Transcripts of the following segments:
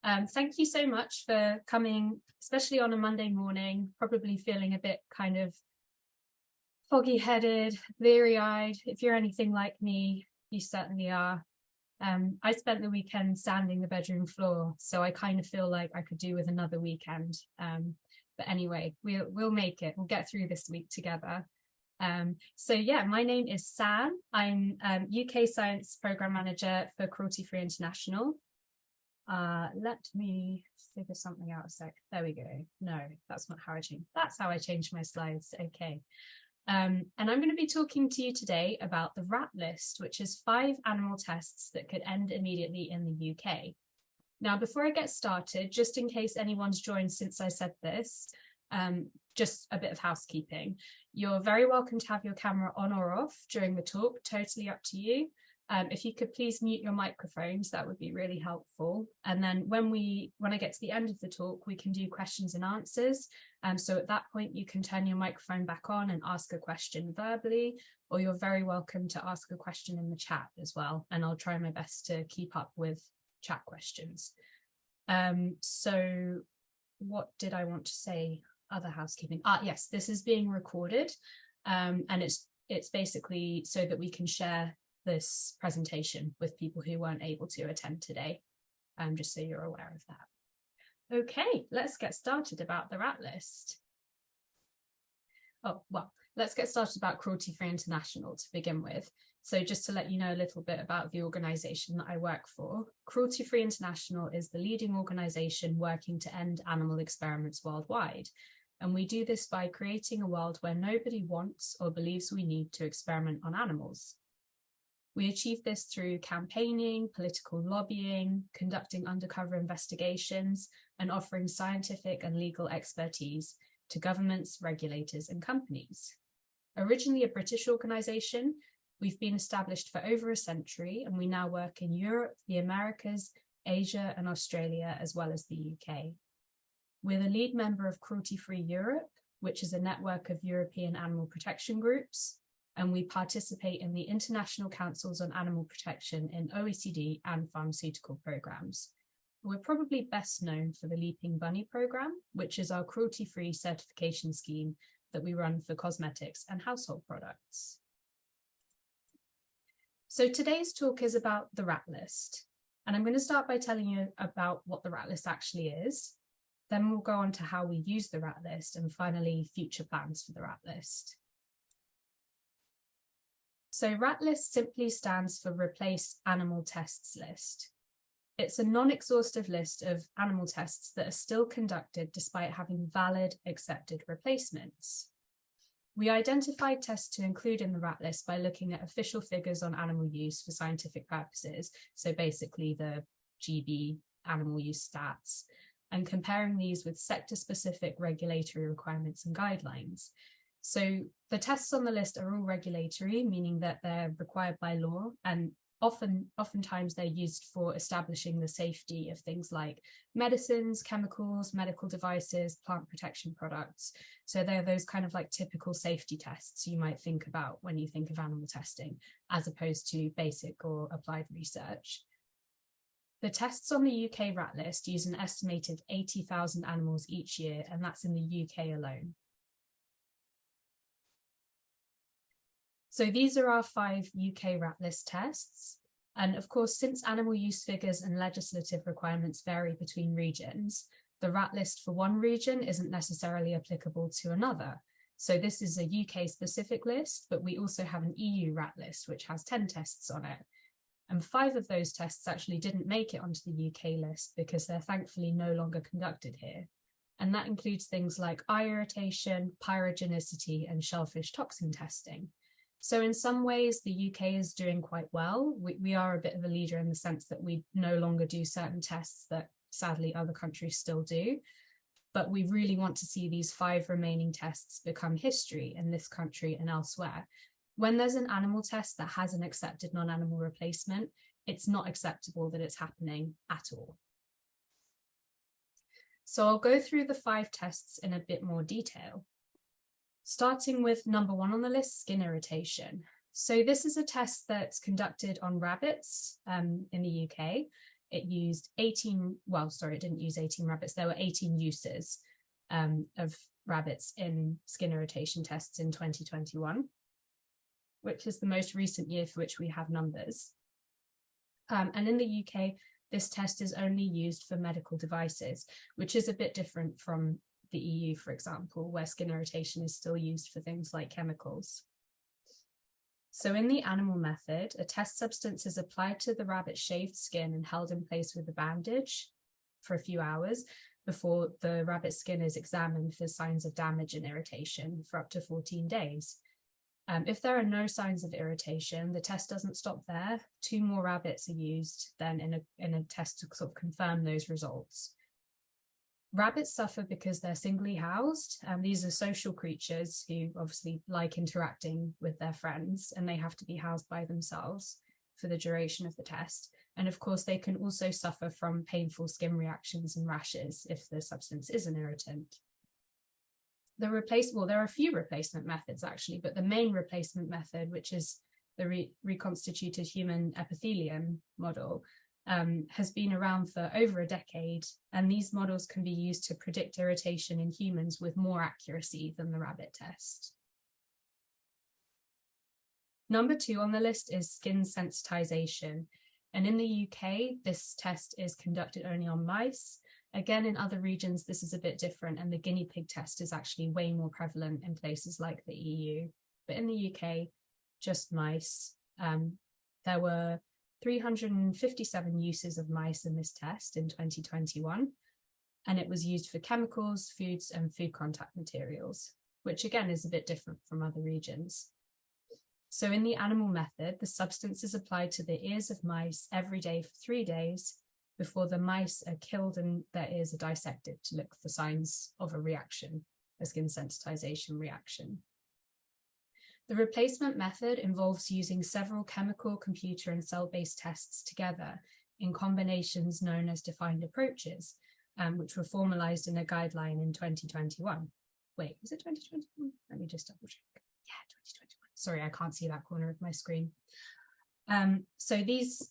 Thank you so much for coming, especially on a Monday morning, probably feeling a bit kind of foggy-headed, bleary-eyed. If you're anything like me, you certainly are. I spent the weekend sanding the bedroom floor, so I kind of feel like I could do with another weekend. But anyway, we'll make it. We'll get through this week together. So yeah, my name is Sam. I'm UK Science Programme Manager for Cruelty Free International. Let me figure something out a sec. There we go. No, that's not how I change. That's how I change my slides. Okay. And I'm going to be talking to you today about the rat list, which is 5 animal tests that could end immediately in the UK. Now, before I get started, just in case anyone's joined since I said this, just a bit of housekeeping. You're very welcome to have your camera on or off during the talk, totally up to you. If you could please mute your microphones, that would be really helpful. And then when I get to the end of the talk, we can do questions and answers. So at that point, you can turn your microphone back on and ask a question verbally, or you're very welcome to ask a question in the chat as well. And I'll try my best to keep up with chat questions. So what did I want to say? Other housekeeping. Yes, this is being recorded, and it's basically so that we can share this presentation with people who weren't able to attend today, just so you're aware of that. Okay, let's get started about the rat list. Oh, well, let's get started about Cruelty Free International to begin with. So just to let you know a little bit about the organisation that I work for, Cruelty Free International is the leading organisation working to end animal experiments worldwide. And we do this by creating a world where nobody wants or believes we need to experiment on animals. We achieve this through campaigning, political lobbying, conducting undercover investigations, and offering scientific and legal expertise to governments, regulators, and companies. Originally a British organisation, we've been established for over a century, and we now work in Europe, the Americas, Asia, and Australia, as well as the UK. We're the lead member of Cruelty Free Europe, which is a network of European animal protection groups, and we participate in the International Councils on Animal Protection in OECD and pharmaceutical programs. We're probably best known for the Leaping Bunny program, which is our cruelty-free certification scheme that we run for cosmetics and household products. So today's talk is about the rat list, and I'm going to start by telling you about what the rat list actually is. Then we'll go on to how we use the rat list, and finally future plans for the rat list. So rat list simply stands for Replace Animal Tests List. It's a non-exhaustive list of animal tests that are still conducted despite having valid accepted replacements. We identified tests to include in the rat list by looking at official figures on animal use for scientific purposes, so basically the GB animal use stats, and comparing these with sector-specific regulatory requirements and guidelines. So the tests on the list are all regulatory, meaning that they're required by law, and oftentimes they're used for establishing the safety of things like medicines, chemicals, medical devices, plant protection products. So they're those kind of like typical safety tests you might think about when you think of animal testing, as opposed to basic or applied research. The tests on the UK rat list use an estimated 80,000 animals each year, and that's in the UK alone. So these are our 5 UK rat list tests. And of course, since animal use figures and legislative requirements vary between regions, the rat list for one region isn't necessarily applicable to another. So this is a UK specific list, but we also have an EU rat list, which has 10 tests on it. And 5 of those tests actually didn't make it onto the UK list because they're thankfully no longer conducted here. And that includes things like eye irritation, pyrogenicity, and shellfish toxin testing. So in some ways, the UK is doing quite well. We are a bit of a leader in the sense that we no longer do certain tests that sadly other countries still do. But we really want to see these 5 remaining tests become history in this country and elsewhere. When there's an animal test that has an accepted non-animal replacement, it's not acceptable that it's happening at all. So I'll go through the 5 tests in a bit more detail. Starting with number 1 on the list, skin irritation. So this is a test that's conducted on rabbits in the UK. it used 18, well, sorry, it didn't use 18 rabbits. There were 18 uses of rabbits in skin irritation tests in 2021, which is the most recent year for which we have numbers. And in the UK, this test is only used for medical devices, which is a bit different from the EU, for example, where skin irritation is still used for things like chemicals. So in the animal method, a test substance is applied to the rabbit's shaved skin and held in place with a bandage for a few hours before the rabbit's skin is examined for signs of damage and irritation for up to 14 days. If there are no signs of irritation, the test doesn't stop there. 2 more rabbits are used then in a test to sort of confirm those results. Rabbits suffer because they're singly housed. These are social creatures who obviously like interacting with their friends, and they have to be housed by themselves for the duration of the test. And of course, they can also suffer from painful skin reactions and rashes if the substance is an irritant. There are a few replacement methods actually, but the main replacement method, which is the reconstituted human epithelium model, has been around for over a decade, and these models can be used to predict irritation in humans with more accuracy than the rabbit test. Number 2 on the list is skin sensitization, and in the UK, this test is conducted only on mice. Again, in other regions, this is a bit different, and the guinea pig test is actually way more prevalent in places like the EU. But in the UK, just mice. There were 357 uses of mice in this test in 2021, and it was used for chemicals, foods, and food contact materials, which again is a bit different from other regions. So in the animal method, the substance is applied to the ears of mice every day for 3 days before the mice are killed and their ears are dissected to look for signs of a reaction, a skin sensitization reaction. The replacement method involves using several chemical, computer, and cell-based tests together in combinations known as defined approaches, which were formalized in a guideline in 2021. Wait, was it 2021? Let me just double check. Yeah, 2021. Sorry, I can't see that corner of my screen. So these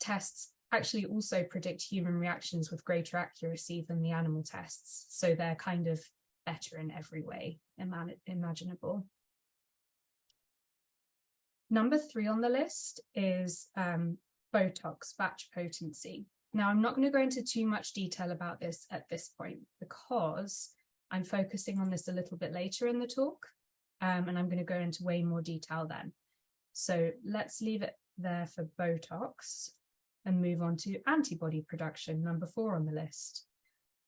tests actually also predict human reactions with greater accuracy than the animal tests. So they're kind of better in every way imaginable. Number 3 on the list is Botox batch potency. Now, I'm not going to go into too much detail about this at this point because I'm focusing on this a little bit later in the talk, and I'm going to go into way more detail then. So let's leave it there for Botox and move on to antibody production, number 4 on the list.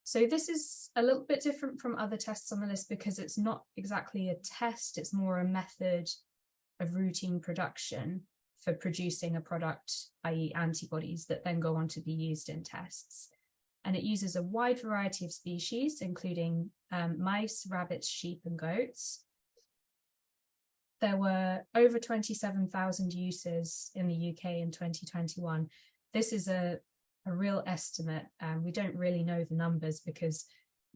So this is a little bit different from other tests on the list because it's not exactly a test, it's more a method of routine production for producing a product, i.e. antibodies that then go on to be used in tests. And it uses a wide variety of species, including mice, rabbits, sheep, and goats. There were over 27,000 uses in the UK in 2021. This is a real estimate. We don't really know the numbers because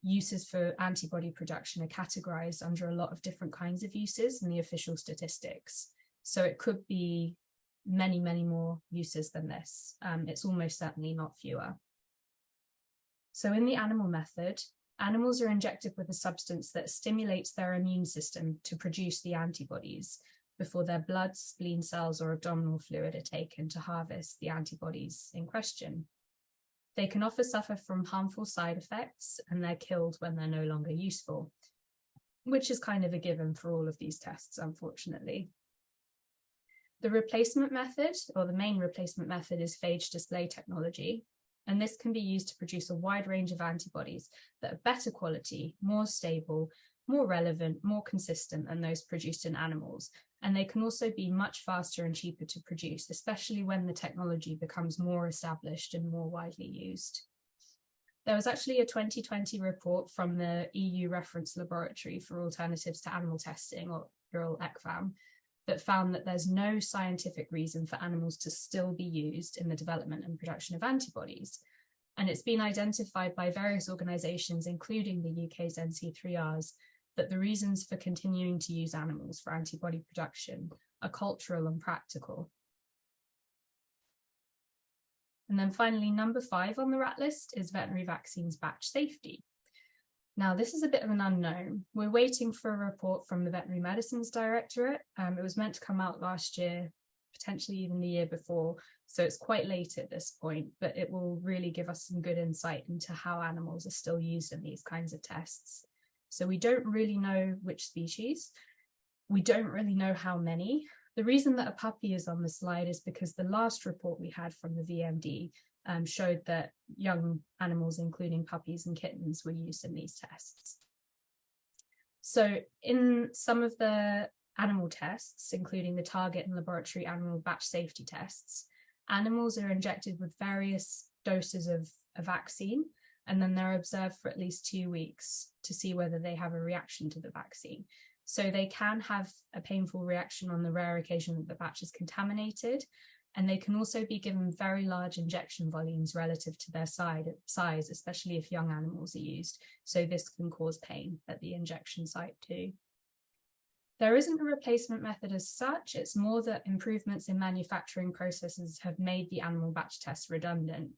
uses for antibody production are categorized under a lot of different kinds of uses in the official statistics. So it could be many, many more uses than this. It's almost certainly not fewer. So in the animal method, animals are injected with a substance that stimulates their immune system to produce the antibodies before their blood, spleen cells, or abdominal fluid are taken to harvest the antibodies in question. They can often suffer from harmful side effects and they're killed when they're no longer useful, which is kind of a given for all of these tests, unfortunately. The replacement method, or the main replacement method, is phage display technology, and this can be used to produce a wide range of antibodies that are better quality, more stable, more relevant, more consistent than those produced in animals. And they can also be much faster and cheaper to produce, especially when the technology becomes more established and more widely used. There was actually a 2020 report from the EU Reference Laboratory for Alternatives to Animal Testing, or ECVAM, that found that there's no scientific reason for animals to still be used in the development and production of antibodies. And it's been identified by various organisations, including the UK's NC3Rs, that the reasons for continuing to use animals for antibody production are cultural and practical. And then finally, number 5 on the rat list is veterinary vaccines batch safety. Now, this is a bit of an unknown. We're waiting for a report from the Veterinary Medicines Directorate. It was meant to come out last year, potentially even the year before, so it's quite late at this point, but it will really give us some good insight into how animals are still used in these kinds of tests. So we don't really know which species. We don't really know how many. The reason that a puppy is on the slide is because the last report we had from the VMD showed that young animals, including puppies and kittens, were used in these tests. So in some of the animal tests, including the target and laboratory animal batch safety tests, animals are injected with various doses of a vaccine, and then they're observed for at least 2 weeks to see whether they have a reaction to the vaccine. So they can have a painful reaction on the rare occasion that the batch is contaminated, and they can also be given very large injection volumes relative to their size, especially if young animals are used. So this can cause pain at the injection site too. There isn't a replacement method as such. It's more that improvements in manufacturing processes have made the animal batch tests redundant.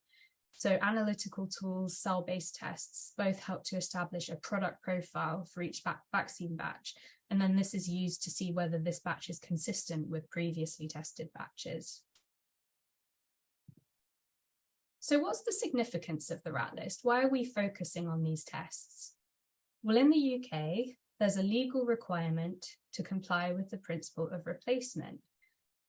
So analytical tools, cell-based tests, both help to establish a product profile for each vaccine batch. And then this is used to see whether this batch is consistent with previously tested batches. So what's the significance of the rat list? Why are we focusing on these tests? Well, in the UK, there's a legal requirement to comply with the principle of replacement,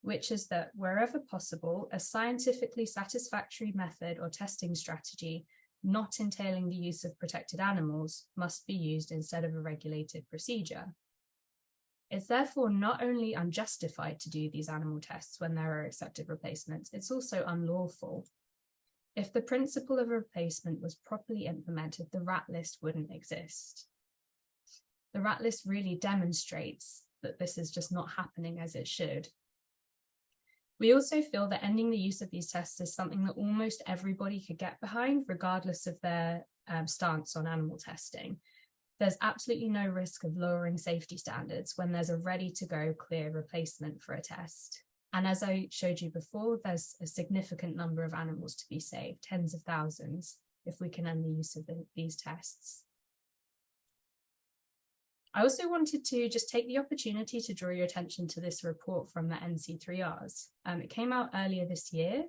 which is that wherever possible, a scientifically satisfactory method or testing strategy not entailing the use of protected animals must be used instead of a regulated procedure. It's therefore not only unjustified to do these animal tests when there are accepted replacements, it's also unlawful. If the principle of replacement was properly implemented, the rat list wouldn't exist. The rat list really demonstrates that this is just not happening as it should. We also feel that ending the use of these tests is something that almost everybody could get behind, regardless of their stance on animal testing. There's absolutely no risk of lowering safety standards when there's a ready-to-go clear replacement for a test. And as I showed you before, there's a significant number of animals to be saved, tens of thousands, if we can end the use of these tests. I also wanted to just take the opportunity to draw your attention to this report from the NC3Rs. It came out earlier this year,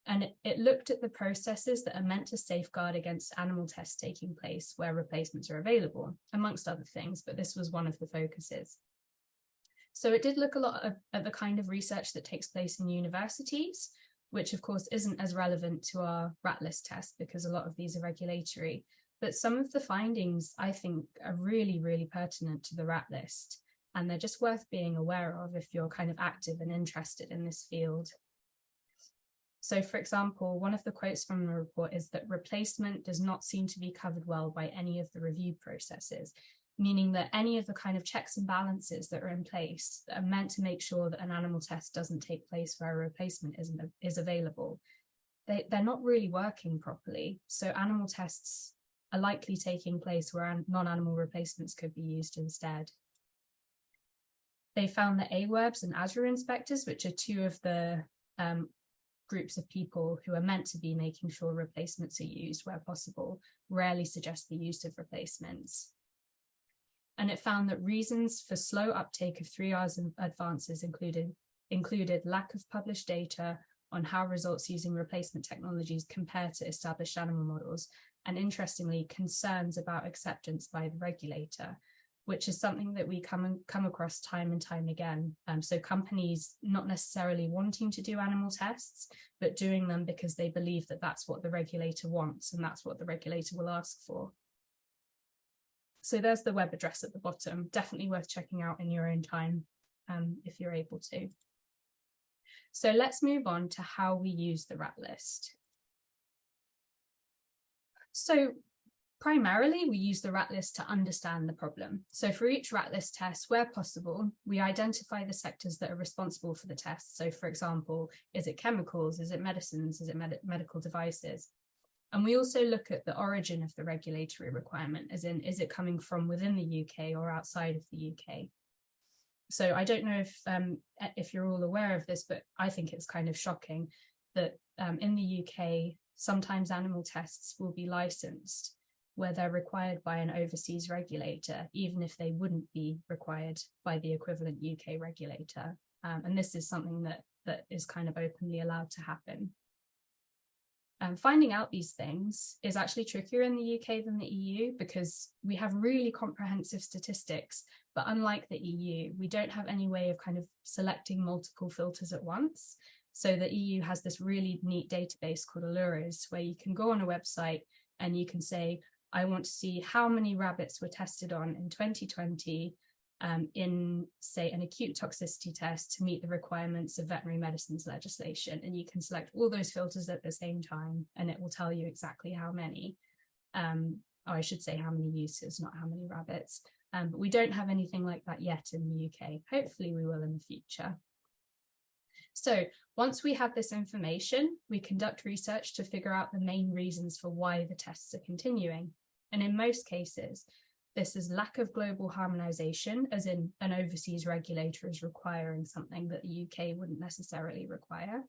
and it looked at the processes that are meant to safeguard against animal tests taking place where replacements are available, amongst other things, but this was one of the focuses. So it did look a lot at the kind of research that takes place in universities, which of course isn't as relevant to our rat list test because a lot of these are regulatory. But some of the findings I think are really, really pertinent to the rat list, and they're just worth being aware of if you're kind of active and interested in this field. So for example, one of the quotes from the report is that replacement does not seem to be covered well by any of the review processes, meaning that any of the kind of checks and balances that are in place that are meant to make sure that an animal test doesn't take place where a replacement is available, they're not really working properly. So animal tests are likely taking place where non-animal replacements could be used instead. They found that AWERBs and ASRA inspectors, which are two of the groups of people who are meant to be making sure replacements are used where possible, rarely suggest the use of replacements. And it found that reasons for slow uptake of 3Rs advances included lack of published data on how results using replacement technologies compare to established animal models, and interestingly, concerns about acceptance by the regulator, which is something that we come across time and time again. So companies not necessarily wanting to do animal tests, but doing them because they believe that that's what the regulator wants and that's what the regulator will ask for. So there's the web address at the bottom, definitely worth checking out in your own time if you're able to. So let's move on to how we use the rat list. So primarily, we use the rat list to understand the problem. So for each rat list test, where possible, we identify the sectors that are responsible for the test. So for example, is it chemicals? Is it medicines? Is it medical devices? And we also look at the origin of the regulatory requirement, as in, is it coming from within the UK or outside of the UK? So I don't know if you're all aware of this, but I think it's kind of shocking. that in the UK, sometimes animal tests will be licensed where they're required by an overseas regulator, even if they wouldn't be required by the equivalent UK regulator. And this is something that is kind of openly allowed to happen. Finding out these things is actually trickier in the UK than the EU because we have really comprehensive statistics, but unlike the EU, we don't have any way of kind of selecting multiple filters at once. So the EU has this really neat database called Allures, where you can go on a website and you can say, I want to see how many rabbits were tested on in 2020 in, say, an acute toxicity test to meet the requirements of veterinary medicines legislation. And you can select all those filters at the same time, and it will tell you exactly how many, or I should say how many uses, not how many rabbits. But we don't have anything like that yet in the UK. Hopefully we will in the future. So once we have this information, we conduct research to figure out the main reasons for why the tests are continuing. And in most cases, this is lack of global harmonization, as in an overseas regulator is requiring something that the UK wouldn't necessarily require.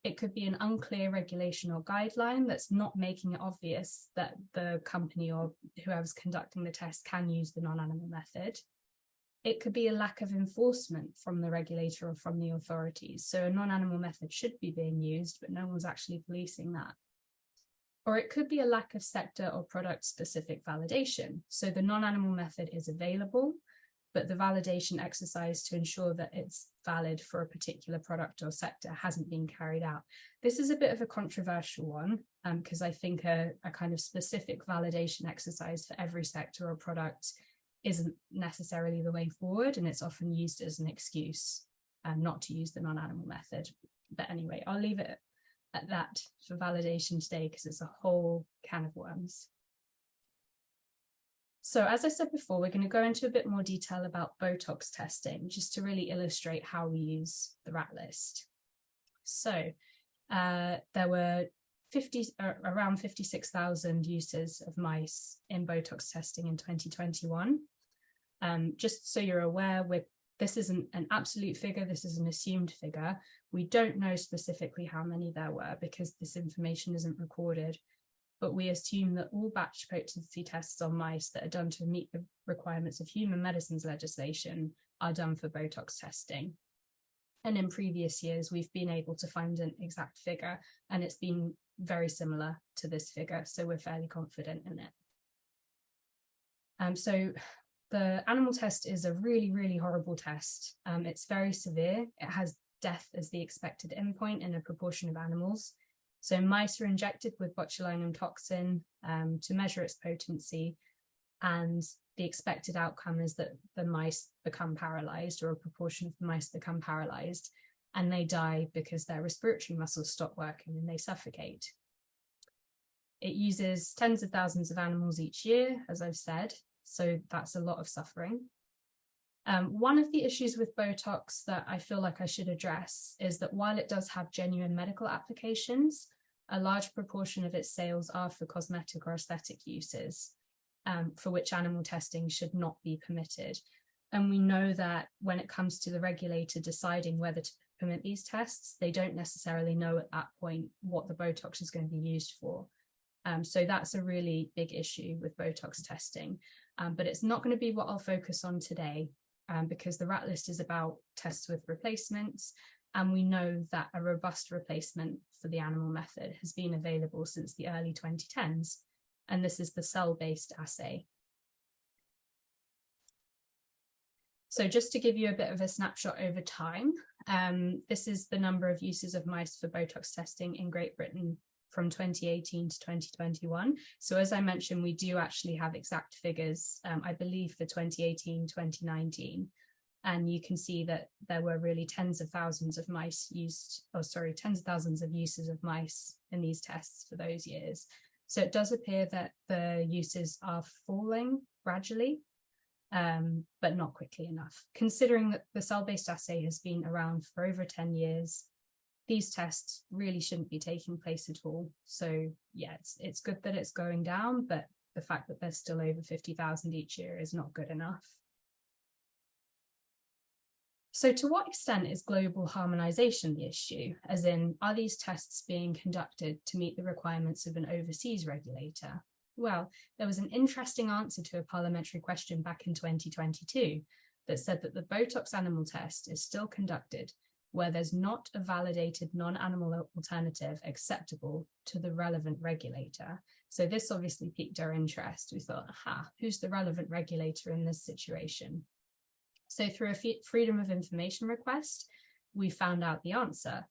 It could be an unclear regulation or guideline that's not making it obvious that the company or whoever's conducting the test can use the non-animal method. It could be a lack of enforcement from the regulator or from the authorities. So a non-animal method should be being used, but no one's actually policing that. Or it could be a lack of sector or product-specific validation. So the non-animal method is available, but the validation exercise to ensure that it's valid for a particular product or sector hasn't been carried out. This is a bit of a controversial one because I think a kind of specific validation exercise for every sector or product isn't necessarily the way forward, and it's often used as an excuse not to use the non-animal method. But anyway, I'll leave it at that for validation today because it's a whole can of worms. So as I said before, we're going to go into a bit more detail about Botox testing, just to really illustrate how we use the rat list. So there were around 56,000 uses of mice in Botox testing in 2021. Just so you're aware, this isn't an absolute figure, this is an assumed figure. We don't know specifically how many there were because this information isn't recorded, but we assume that all batch potency tests on mice that are done to meet the requirements of human medicines legislation are done for Botox testing. And in previous years, we've been able to find an exact figure, and it's been very similar to this figure, so we're fairly confident in it. So the animal test is a really, really horrible test. It's very severe. It has death as the expected endpoint in a proportion of animals. So mice are injected with botulinum toxin to measure its potency, and the expected outcome is that the mice become paralyzed, or a proportion of the mice become paralyzed, and they die because their respiratory muscles stop working and they suffocate. It uses tens of thousands of animals each year, as I've said, so that's a lot of suffering. One of the issues with Botox that I feel like I should address is that while it does have genuine medical applications, a large proportion of its sales are for cosmetic or aesthetic uses, for which animal testing should not be permitted. And we know that when it comes to the regulator deciding whether to permit these tests, they don't necessarily know at that point what the Botox is going to be used for. So that's a really big issue with Botox testing. But it's not going to be what I'll focus on today, because the rat list is about tests with replacements, and we know that a robust replacement for the animal method has been available since the early 2010s, and this is the cell-based assay. So just to give you a bit of a snapshot over time, this is the number of uses of mice for Botox testing in Great Britain from 2018 to 2021. So as I mentioned, we do actually have exact figures, I believe for 2018, 2019. And you can see that there were really tens of thousands of mice used, tens of thousands of uses of mice in these tests for those years. So it does appear that the uses are falling gradually, but not quickly enough. Considering that the cell-based assay has been around for over 10 years, these tests really shouldn't be taking place at all. So yeah, it's good that it's going down, but the fact that there's still over 50,000 each year is not good enough. So to what extent is global harmonization the issue? As in, are these tests being conducted to meet the requirements of an overseas regulator? Well, there was an interesting answer to a parliamentary question back in 2022 that said that the Botox animal test is still conducted where there's not a validated non-animal alternative acceptable to the relevant regulator. So this obviously piqued our interest. We thought, aha, who's the relevant regulator in this situation? So through a Freedom of Information request, we found out the answer.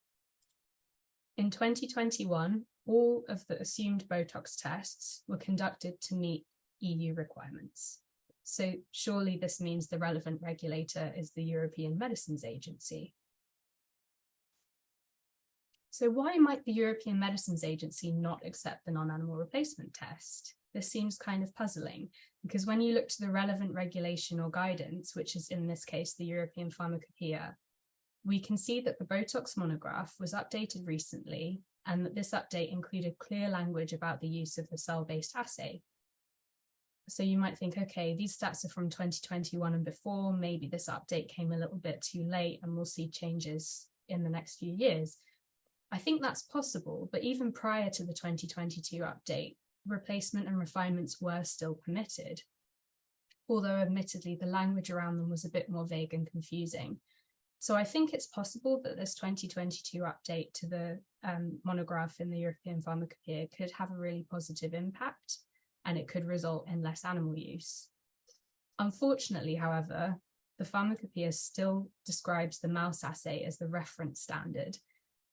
In 2021, all of the assumed Botox tests were conducted to meet EU requirements. So surely this means the relevant regulator is the European Medicines Agency. So why might the European Medicines Agency not accept the non-animal replacement test? This seems kind of puzzling, because when you look to the relevant regulation or guidance, which is in this case the European Pharmacopoeia, we can see that the Botox monograph was updated recently, and that this update included clear language about the use of the cell-based assay. So you might think, okay, these stats are from 2021 and before, maybe this update came a little bit too late and we'll see changes in the next few years. I think that's possible, but even prior to the 2022 update, replacement and refinements were still permitted, although admittedly the language around them was a bit more vague and confusing. So I think it's possible that this 2022 update to the monograph in the European Pharmacopoeia could have a really positive impact, and it could result in less animal use. Unfortunately, however, the Pharmacopoeia still describes the mouse assay as the reference standard,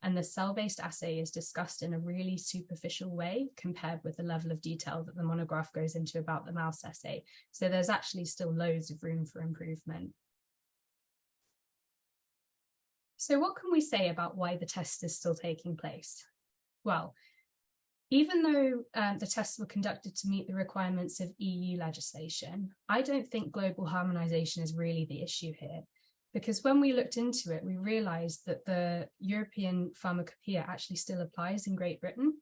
and the cell-based assay is discussed in a really superficial way compared with the level of detail that the monograph goes into about the mouse assay. So there's actually still loads of room for improvement. So what can we say about why the test is still taking place? Well, even though the tests were conducted to meet the requirements of EU legislation, I don't think global harmonization is really the issue here. Because when we looked into it, we realized that the European Pharmacopoeia actually still applies in Great Britain.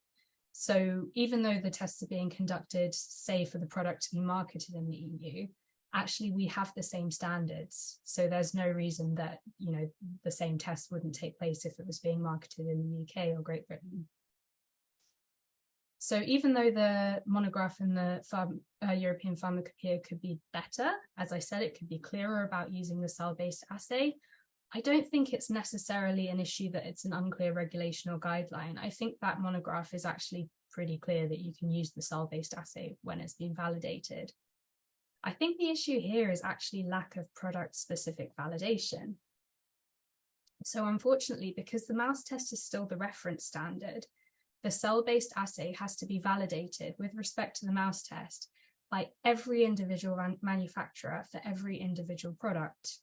So even though the tests are being conducted, say, for the product to be marketed in the EU, actually we have the same standards. So there's no reason that, you know, the same test wouldn't take place if it was being marketed in the UK or Great Britain. So even though the monograph in the European Pharmacopoeia could be better, as I said, it could be clearer about using the cell-based assay, I don't think it's necessarily an issue that it's an unclear regulation or guideline. I think that monograph is actually pretty clear that you can use the cell-based assay when it's been validated. I think the issue here is actually lack of product-specific validation. So unfortunately, because the mouse test is still the reference standard, the cell-based assay has to be validated with respect to the mouse test by every individual manufacturer for every individual product.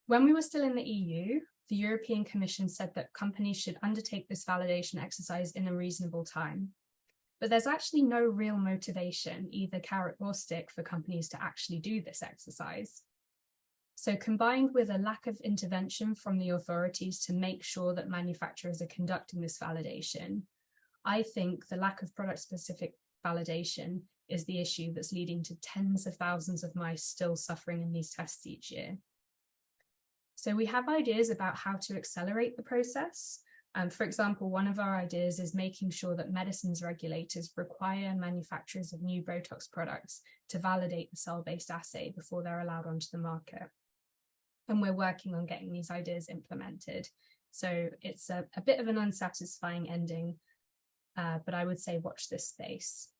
When we were still in the EU, the European Commission said that companies should undertake this validation exercise in a reasonable time. But there's actually no real motivation, either carrot or stick, for companies to actually do this exercise. So combined with a lack of intervention from the authorities to make sure that manufacturers are conducting this validation, I think the lack of product-specific validation is the issue that's leading to tens of thousands of mice still suffering in these tests each year. So we have ideas about how to accelerate the process. For example, one of our ideas is making sure that medicines regulators require manufacturers of new Botox products to validate the cell-based assay before they're allowed onto the market. And we're working on getting these ideas implemented. So it's a bit of an unsatisfying ending, but I would say watch this space.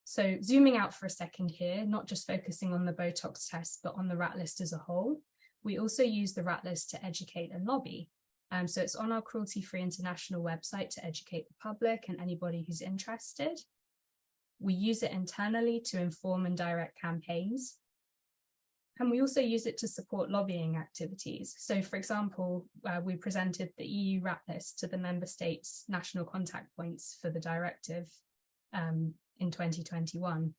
So zooming out for a second here, not just focusing on the Botox test, but on the rat list as a whole, we also use the rat list to educate and lobby. So it's on our Cruelty Free International website to educate the public and anybody who's interested. We use it internally to inform and direct campaigns. And we also use it to support lobbying activities. So for example, we presented the EU rat list to the member states' national contact points for the directive in 2021,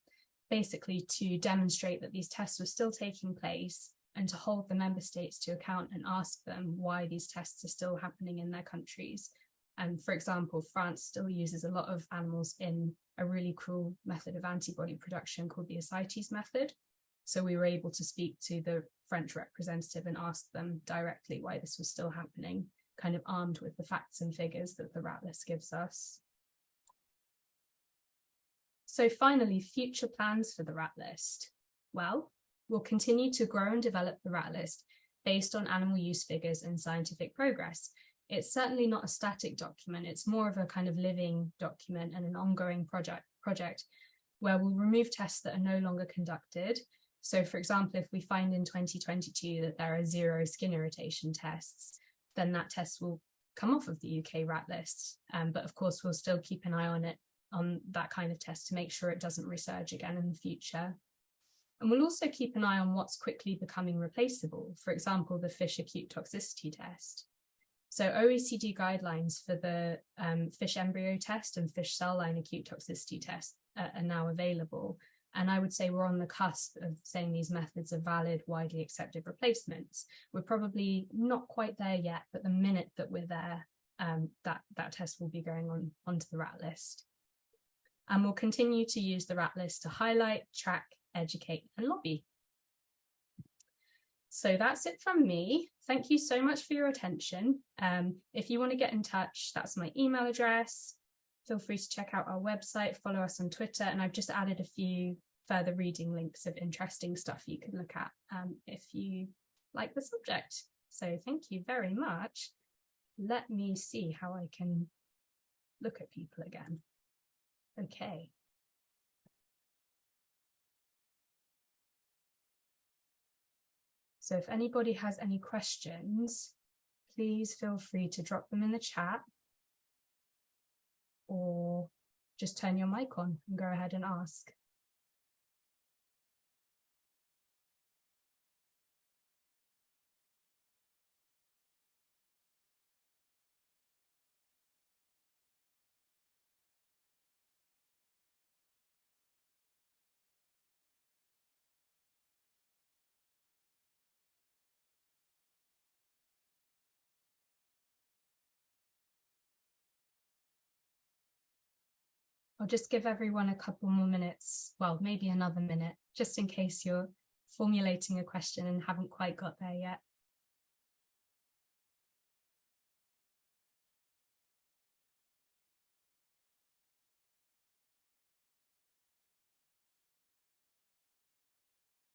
basically to demonstrate that these tests were still taking place and to hold the member states to account and ask them why these tests are still happening in their countries. And for example, France still uses a lot of animals in a really cruel method of antibody production called the ascites method. So we were able to speak to the French representative and ask them directly why this was still happening, kind of armed with the facts and figures that the rat list gives us. So finally, future plans for the rat list. Well, we'll continue to grow and develop the rat list based on animal use figures and scientific progress. It's certainly not a static document. It's more of a kind of living document and an ongoing project where we'll remove tests that are no longer conducted. So for example, if we find in 2022 that there are 0 skin irritation tests, then that test will come off of the UK rat list. But of course, we'll still keep an eye on it, on that kind of test, to make sure it doesn't resurge again in the future. And we'll also keep an eye on what's quickly becoming replaceable. For example, the fish acute toxicity test. So OECD guidelines for the fish embryo test and fish cell line acute toxicity test are now available. And I would say we're on the cusp of saying these methods are valid, widely accepted replacements. We're probably not quite there yet, but the minute that we're there, that test will be going onto the rat list. And we'll continue to use the rat list to highlight, track, educate, and lobby. So that's it from me. Thank you so much for your attention. If you want to get in touch, that's my email address. Feel free to check out our website, follow us on Twitter, and I've just added a few further reading links of interesting stuff you can look at if you like the subject. So thank you very much. Let me see how I can look at people again. Okay. So if anybody has any questions, please feel free to drop them in the chat or just turn your mic on and go ahead and ask. I'll just give everyone a couple more minutes, well, maybe another minute, just in case you're formulating a question and haven't quite got there yet.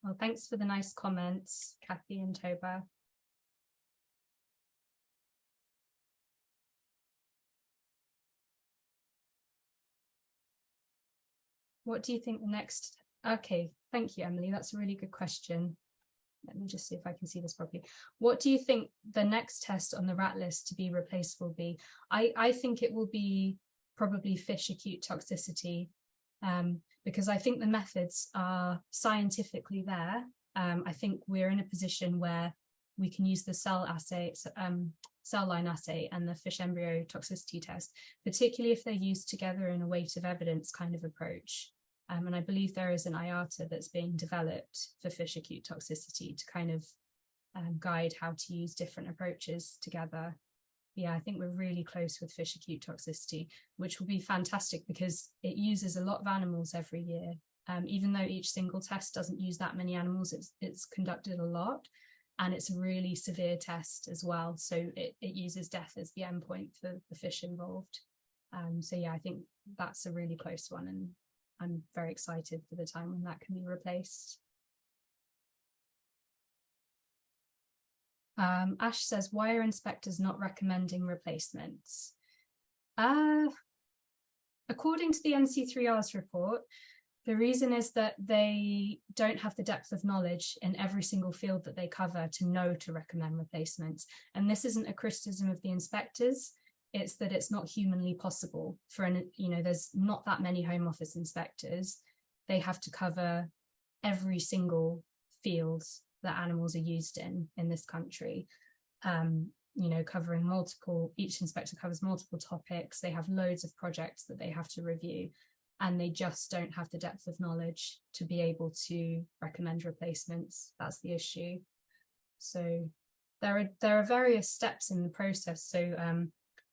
Well, thanks for the nice comments, Kathy and Toba. What do you think the next? Okay, thank you, Emily. That's a really good question. Let me just see if I can see this properly. What do you think the next test on the rat list to be replaced will be? I think it will be probably fish acute toxicity, because I think the methods are scientifically there. I think we're in a position where we can use the cell assay, cell line assay and the fish embryo toxicity test, particularly if they're used together in a weight of evidence kind of approach. And I believe there is an IATA that's being developed for fish acute toxicity to kind of guide how to use different approaches together. Yeah, I think we're really close with fish acute toxicity, which will be fantastic because it uses a lot of animals every year. Even though each single test doesn't use that many animals, it's conducted a lot, and it's a really severe test as well. So it uses death as the endpoint for the fish involved. So yeah, I think that's a really close one, and I'm very excited for the time when that can be replaced. Ash says, why are inspectors not recommending replacements? According to the NC3R's report, the reason is that they don't have the depth of knowledge in every single field that they cover to know to recommend replacements. And this isn't a criticism of the inspectors. It's that it's not humanly possible for there's not that many Home Office inspectors. They have to cover every single field that animals are used in this country, covering multiple, each inspector covers multiple topics. They have loads of projects that they have to review, and they just don't have the depth of knowledge to be able to recommend replacements. That's the issue. So there are various steps in the process. So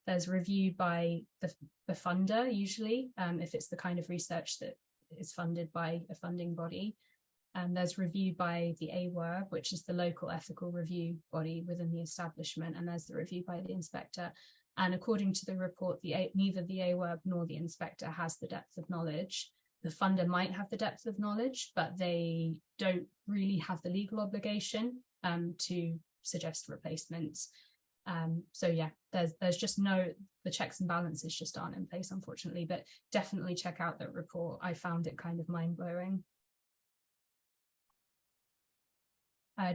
there's review by the funder, usually, if it's the kind of research that is funded by a funding body. There's review by the AWERB, which is the local ethical review body within the establishment, and there's the review by the inspector. And according to the report, neither the AWERB nor the inspector has the depth of knowledge. The funder might have the depth of knowledge, but they don't really have the legal obligation to suggest replacements. So yeah, there's just the checks and balances just aren't in place, unfortunately, but definitely check out that report. I found it kind of mind-blowing.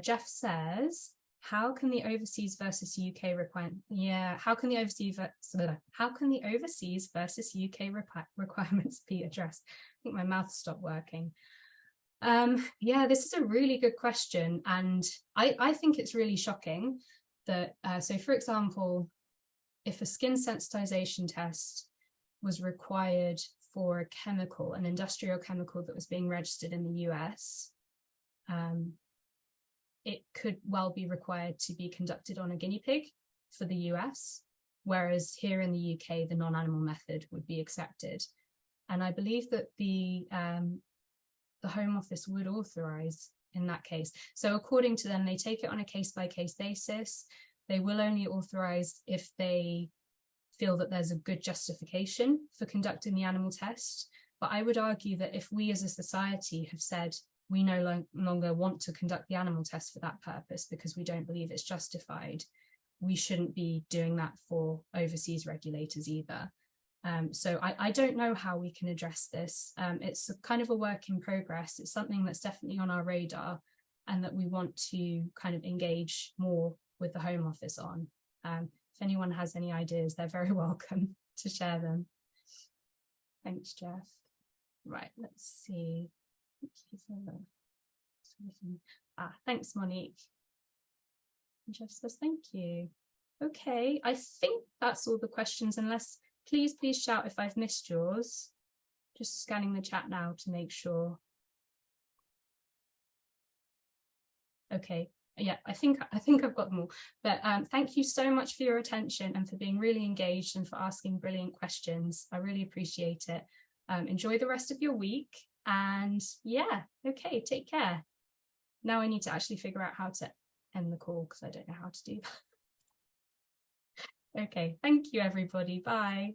Jeff says, how can the overseas versus UK requirement? Yeah, how can the overseas versus UK requirements be addressed? I think my mouth stopped working. Yeah, this is a really good question, and I think it's really shocking that so for example, if a skin sensitization test was required for a chemical, an industrial chemical that was being registered in the US, it could well be required to be conducted on a guinea pig for the US, whereas here in the UK, the non-animal method would be accepted. And I believe that the Home Office would authorise in that case. So according to them, they take it on a case-by-case basis. They will only authorise if they feel that there's a good justification for conducting the animal test. But I would argue that if we as a society have said, we no longer want to conduct the animal test for that purpose because we don't believe it's justified, we shouldn't be doing that for overseas regulators either. So I don't know how we can address this. It's a kind of a work in progress. It's something that's definitely on our radar and that we want to kind of engage more with the Home Office on. If anyone has any ideas, they're very welcome to share them. Thanks, Jeff. Right, let's see. Thanks, Monique. Jeff says thank you. Okay, I think that's all the questions, unless please shout if I've missed yours. Just scanning the chat now to make sure. Okay, yeah, I think I've got them all. But thank you so much for your attention and for being really engaged and for asking brilliant questions. I really appreciate it. Enjoy the rest of your week. And yeah, okay, take care. Now I need to actually figure out how to end the call because I don't know how to do that. Okay, thank you, everybody. Bye.